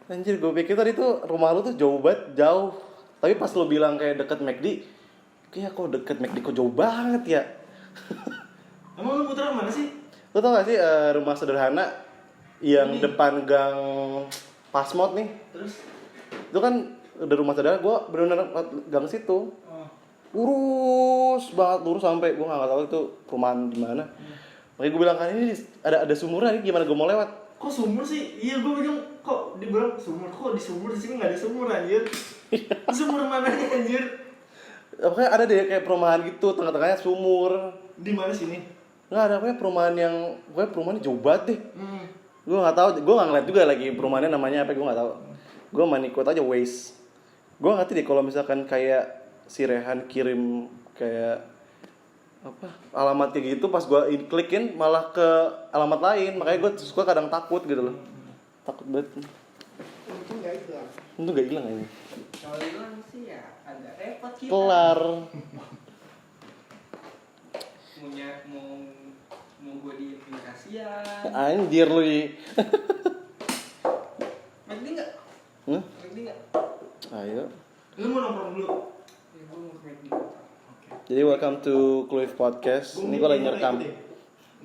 Anjir, gue pikir tadi tuh rumah lu tuh jauh banget, jauh. Tapi pas lu bilang kayak deket McD, kayak kok deket McD kok jauh banget ya. Emang lu muter mana sih? Lu tau gak sih rumah sederhana yang Ini. depan gang Pasmod nih? Terus? Itu kan udah rumah sederhana, gue bener-bener gang situ. Oh. Lurus banget, lurus sampai gue nggak tahu itu perumahan di mana. Makanya gue bilang kan ini ada sumurnya, ini gimana gue mau lewat? Kok sumur sih? Iya gue bingung. Kok dibilang sumur? Kok di sumur di sini nggak ada sumur anjir? Sumur mananya anjir? Pokoknya ada deh kayak perumahan gitu, tengah-tengahnya sumur. Di mana sini? Nggak ada, pokoknya perumahannya jauh banget deh. Hmm. Gue nggak tahu, gue nggak ngeliat juga lagi perumahannya namanya apa, gue nggak tahu. Gue manikot aja Waze. Gue ngerti deh kalau misalkan kayak si Rehan kirim kayak apa alamat kayak gitu, pas gue klikin malah ke alamat lain, makanya gue suka kadang takut gitu loh. Takut banget. Untung nggak hilang. Itu nggak hilang ini. Kalau hilang sih ya agak repot kita. Kelar. Mau gue di aplikasian. Anjir lu. Ngerti nggak? Hmm? Ngerti nggak? Ayo. Lu mau nongkrong dulu? Ya gue mau ke McD. Oke. Jadi welcome to Cluif Podcast. Ini gue lagi ngerekam.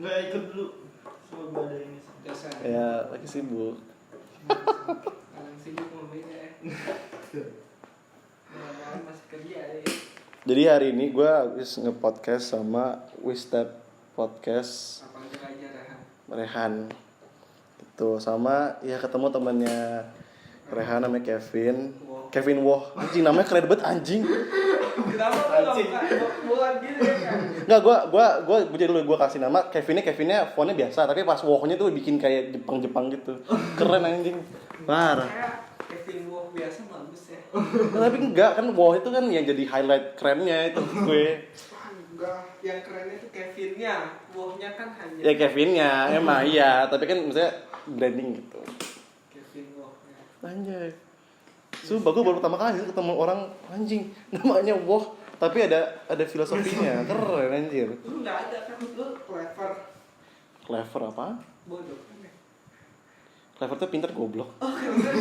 Nggak ikut dulu. Semua gue ada ini. Biasa. Ya lagi sibuk. Orang sibuk mau beda ya. Orang masih kerja ya. Jadi hari ini gue habis nge-podcast sama Wistep Podcast Apa aja Rehan. Itu sama ya ketemu temannya Rehan namanya Kevin. Kevin Woh. Anjing namanya keren banget anjing. Kenapa lu buat gitu ya kan? Enggak, gue jadi dulu gue kasih nama Kevinnya fontnya biasa, tapi pas Woh-nya tuh bikin kayak Jepang gitu. Keren anjing. Parah. Kayak Kevin Woh biasa bagus ya. Nah, tapi enggak kan Woh itu kan yang jadi highlight kerennya itu gue. Enggak, yang kerennya itu Kevinnya, Woh-nya kan hanya. Ya Kevinnya emang iya, tapi kan maksudnya branding gitu. Kevin Woh-nya. Anjay. Sumpah gue baru pertama kali ketemu orang anjing namanya Woh, tapi ada filosofinya. Keren anjir. Lu nggak ada kan, lu clever. Clever apa? Bodoh kan ya? Clever tuh pinter goblok.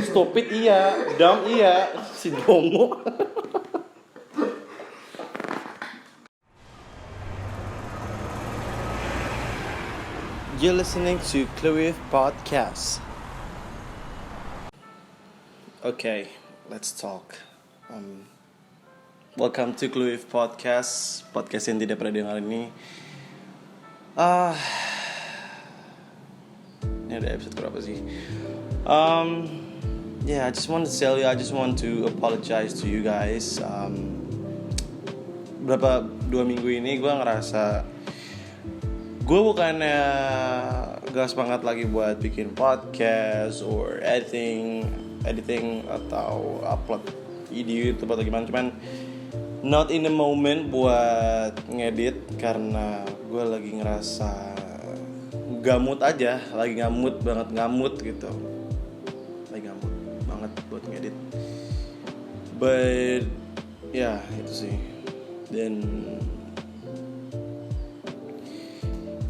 Stupid iya, dumb iya, si dongo. You're listening to Cluif Podcast. Okay, let's talk. Welcome to Cluif Podcast, podcast yang tidak pernah dengar ini. Ini ada episode berapa sih? Yeah, I just want to tell you, I just want to apologize to you guys. 2 minggu ini gue ngerasa gue bukannya gak semangat lagi buat bikin podcast or editing atau upload video YouTube atau gimana, cuman not in the moment buat ngedit karena gue lagi ngerasa gamut aja, lagi ngamut gitu, lagi ngamut banget buat ngedit, but ya itu sih. Dan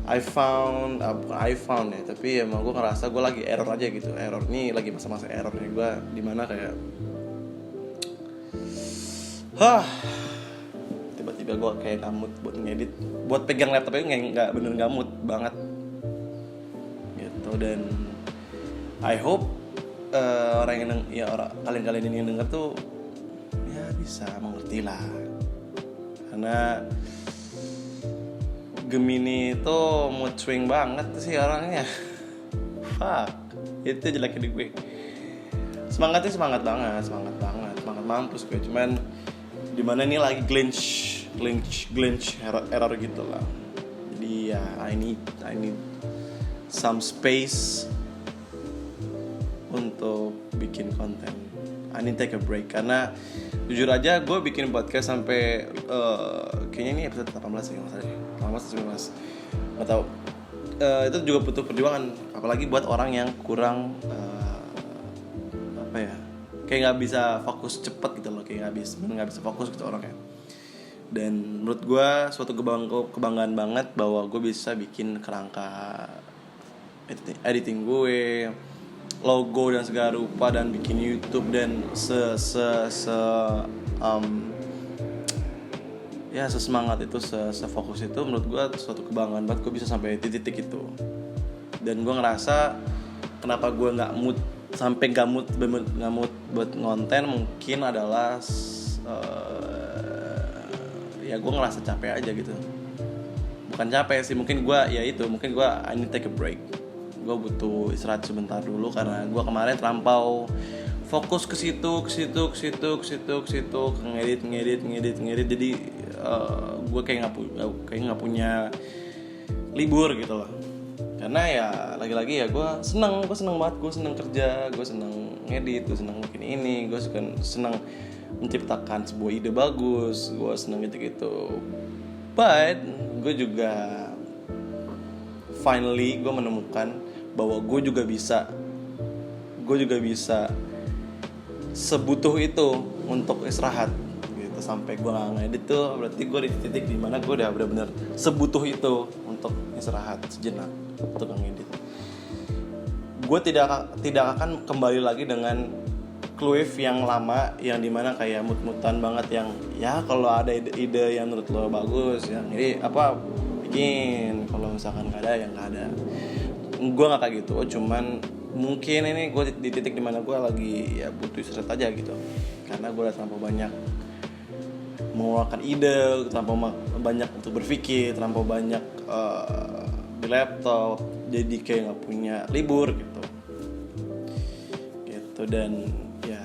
I found ya, tapi emang gue ngerasa gue lagi error aja gitu. Error nih lagi masa-masa errornya gue, dimana kayak tiba-tiba gue kayak ngamut buat ngedit, buat pegang laptop itu nggak bener ngamut banget gitu. Dan I hope orang kalian ini yang denger tuh ya bisa mengerti lah, karena Gemini itu mood swing banget sih orangnya. Fuck, itu jeleknya di gue. Semangat banget, semangat mampus gue. Cuman dimana ini lagi glitch error gitu lah. Jadi ya I need some space untuk bikin konten. I need take a break, karena jujur aja gue bikin podcast sampai kayaknya ini episode 18 ya, maksudnya 18 19 nggak tahu. Itu juga butuh perjuangan, apalagi buat orang yang kurang kayak nggak bisa fokus cepet gitu loh, kayak nggak bisa fokus gitu orangnya. Dan menurut gue suatu kebanggaan banget bahwa gue bisa bikin kerangka editing gue, logo dan segala rupa dan bikin YouTube dan sesemangat itu, sefokus itu, menurut gue suatu kebanggaan banget gue bisa sampai titik itu. Dan gue ngerasa kenapa gue nggak mood buat ngonten mungkin adalah gue ngerasa capek aja gitu. Bukan capek sih, mungkin gue I need take a break. Gue butuh istirahat sebentar dulu karena gue kemarin terlampau fokus ke situ, ngedit. Jadi gue kayak nggak punya libur gitu loh. Karena ya lagi-lagi ya gue seneng banget, gue seneng kerja, gue seneng ngedit, gue seneng bikin ini, gue seneng menciptakan sebuah ide bagus, gue seneng gitu. But gue juga finally gue menemukan bahwa gue juga bisa sebutuh itu untuk istirahat gitu. Sampai gue nggak ngedit tuh berarti gue di titik dimana gue udah benar-benar sebutuh itu untuk istirahat sejenak untuk ngedit. Gue tidak akan kembali lagi dengan Cluif yang lama, yang dimana kayak mut-mutan banget, yang ya kalau ada ide yang menurut lo bagus, yang ini bikin, kalau misalkan nggak ada, yang nggak ada. Gue nggak kayak gitu, cuman mungkin ini gue di titik dimana gue lagi ya butuh istirahat aja gitu, karena gue udah terlalu banyak mengeluarkan ide, terlalu banyak untuk berpikir, terlalu banyak di laptop, jadi kayak nggak punya libur gitu. Dan ya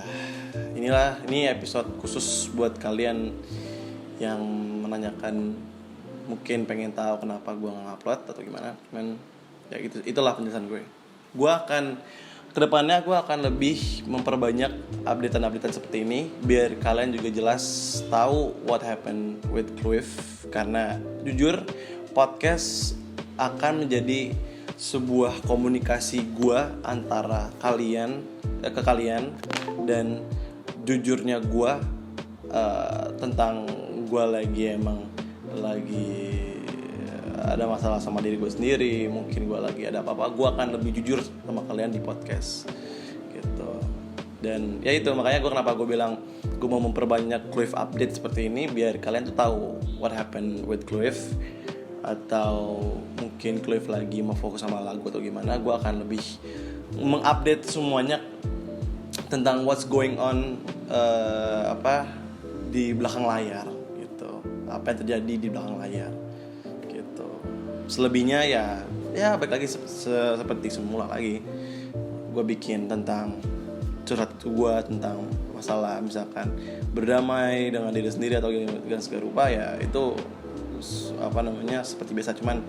ini episode khusus buat kalian yang menanyakan, mungkin pengen tahu kenapa gue nggak upload atau gimana. Cuman ya itulah penjelasan gue. Kedepannya gue akan lebih memperbanyak updatean seperti ini biar kalian juga jelas tahu what happened with Cluif. Karena jujur podcast akan menjadi sebuah komunikasi gue antara kalian ke kalian, dan jujurnya gue tentang gue lagi ada masalah sama diri gue sendiri, mungkin gue lagi ada apa-apa, gue akan lebih jujur sama kalian di podcast gitu. Dan ya itu makanya kenapa gue bilang gue mau memperbanyak Cluif update seperti ini biar kalian tuh tahu what happened with Cluif, atau mungkin Cluif lagi mau fokus sama lagu atau gimana. Gue akan lebih mengupdate semuanya tentang what's going on di belakang layar gitu, apa yang terjadi di belakang layar gitu. Selebihnya ya balik lagi seperti semula lagi. Gue bikin tentang curhat gue tentang masalah, misalkan berdamai dengan diri sendiri atau dengan segala rupa, ya itu seperti biasa. Cuman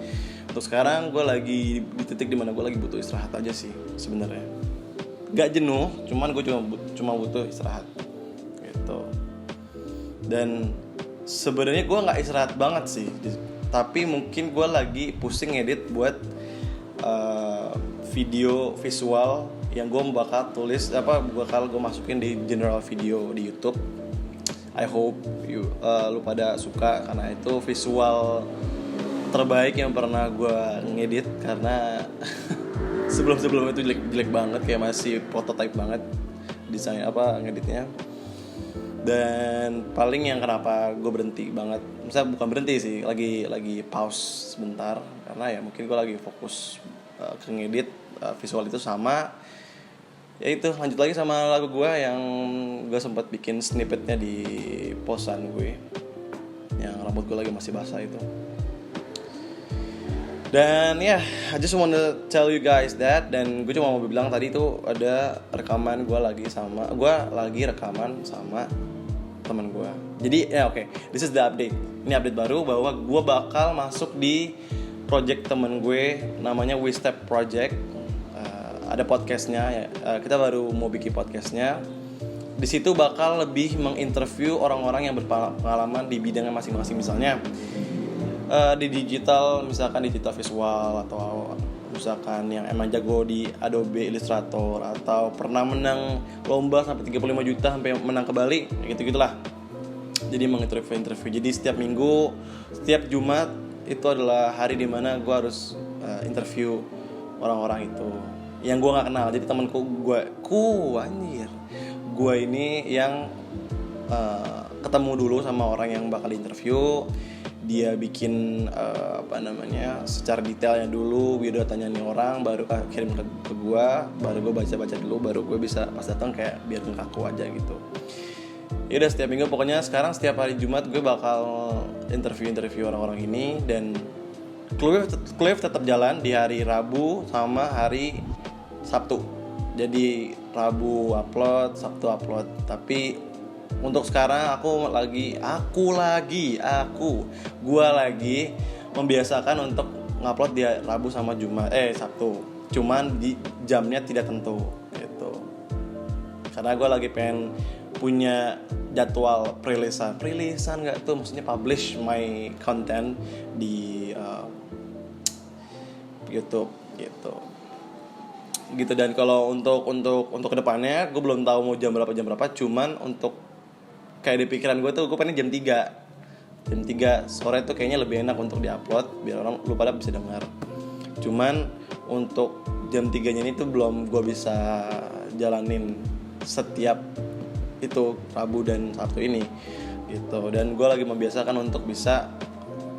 untuk sekarang gue lagi di titik dimana gue lagi butuh istirahat aja sih sebenarnya. Gak jenuh, cuman gue cuma butuh istirahat gitu. Dan sebenarnya gue nggak istirahat banget sih, tapi mungkin gue lagi pusing ngedit buat video visual yang gue bakal gue masukin di general video di YouTube. I hope lu pada suka, karena itu visual terbaik yang pernah gue ngedit. Karena sebelum itu jelek banget, kayak masih prototype banget desain ngeditnya. Dan paling yang kenapa gue berhenti banget, misalnya bukan berhenti sih, lagi pause sebentar, karena ya mungkin gue lagi fokus ke ngedit visual itu. Sama ya itu, lanjut lagi sama lagu gue yang gue sempat bikin snippetnya di postan gue, yang rambut gue lagi masih basah itu. Dan ya, I just wanna tell you guys that. Dan gue cuma mau bilang tadi tuh ada rekaman gue lagi rekaman sama teman gue. Jadi ya oke, this is the update. Ini update baru bahwa gue bakal masuk di project temen gue, namanya We Step Project. Ada podcastnya ya. Kita baru mau bikin podcastnya. Di situ bakal lebih menginterview orang-orang yang berpengalaman di bidangnya masing-masing. Misalnya di digital, misalkan digital visual, atau misalkan yang emang jago di Adobe Illustrator, atau pernah menang lomba sampai 35 juta sampai menang ke Bali, gitu-gitulah. Jadi menginterview. Jadi setiap minggu, setiap Jumat itu adalah hari dimana gue harus interview orang-orang itu yang gue nggak kenal. Jadi temanku gue ini yang ketemu dulu sama orang yang bakal interview. Dia bikin secara detailnya dulu, video tanya nih orang, baru kirim ke gue, baru gue baca dulu, baru gue bisa pas datang kayak biar nggak kaku aja gitu. Ya udah, setiap minggu pokoknya sekarang setiap hari Jumat gue bakal interview orang-orang ini, dan Clue tetap jalan di hari Rabu sama hari Sabtu. Jadi Rabu upload, Sabtu upload. Tapi untuk sekarang gue lagi membiasakan untuk ngupload di Rabu sama Sabtu. Cuman di jamnya tidak tentu gitu. Karena gue lagi pengen punya jadwal perilisan nggak tuh, maksudnya publish my content di YouTube gitu. Dan kalau untuk kedepannya gue belum tahu mau jam berapa, cuman untuk kayak di pikiran gue tuh gue pengen jam 3 sore tuh kayaknya lebih enak untuk diupload biar orang lu pada bisa dengar. Cuman untuk jam 3-nya ini tuh belum gue bisa jalanin setiap itu Rabu dan Sabtu ini gitu. Dan gue lagi membiasakan untuk bisa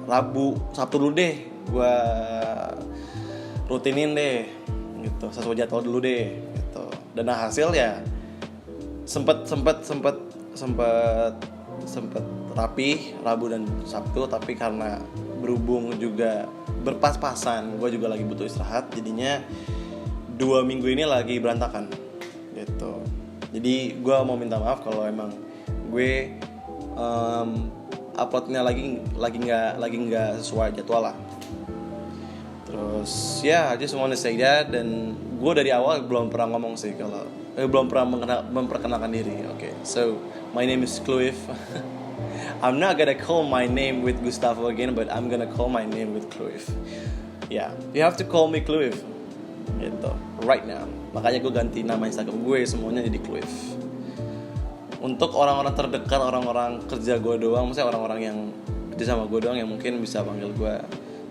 Rabu Sabtu dulu deh gue rutinin deh gitu, sesuai jadwal dulu deh gitu. Dan hasil ya sempet rapi Rabu dan Sabtu, tapi karena berhubung juga berpas-pasan gue juga lagi butuh istirahat, jadinya 2 minggu ini lagi berantakan gitu. Jadi gue mau minta maaf kalau emang gue uploadnya lagi nggak sesuai jadwal lah. Terus I just wanna say that. Dan gue dari awal belum pernah ngomong sih kalau belum pernah memperkenalkan diri. Okay, so my name is Clue. I'm not gonna call my name with Gustavo again, but I'm gonna call my name with Clue. Yeah, you have to call me Clue gitu right now. Makanya gue ganti nama Instagram gue semuanya jadi Clue. Untuk orang-orang terdekat, orang-orang kerja gue doang, maksudnya orang-orang yang kerja sama gue doang yang mungkin bisa panggil gue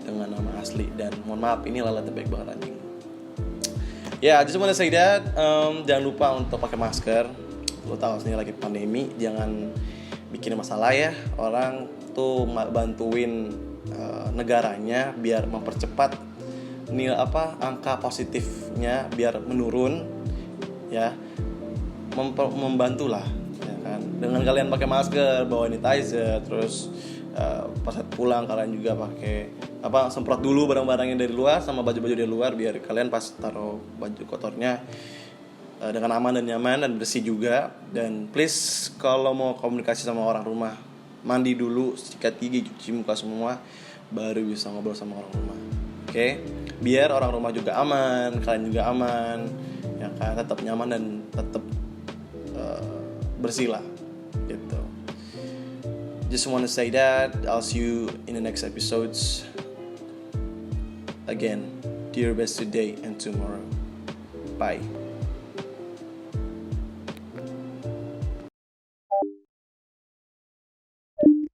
dengan nama asli. Dan mohon maaf, ini lalat baik banget anjing. I just wanna say that. Jangan lupa untuk pakai masker. Lo tahu sendiri lagi pandemi, jangan bikin masalah ya. Orang tuh bantuin negaranya biar mempercepat angka positifnya biar menurun ya. Membantulah ya kan. Dengan kalian pakai masker, bawa sanitizer, terus pas pulang kalian juga pakai semprot dulu barang-barangnya dari luar sama baju-baju dari luar, biar kalian pas taruh baju kotornya dengan aman dan nyaman dan bersih juga. Dan please kalau mau komunikasi sama orang rumah, mandi dulu, sikat gigi, cuci muka semua, baru bisa ngobrol sama orang rumah. Oke? Biar orang rumah juga aman, kalian juga aman, ya kan, tetap nyaman dan tetap bersih lah gitu. Just want to say that. I'll see you in the next episodes. Again, do your best today and tomorrow. Bye.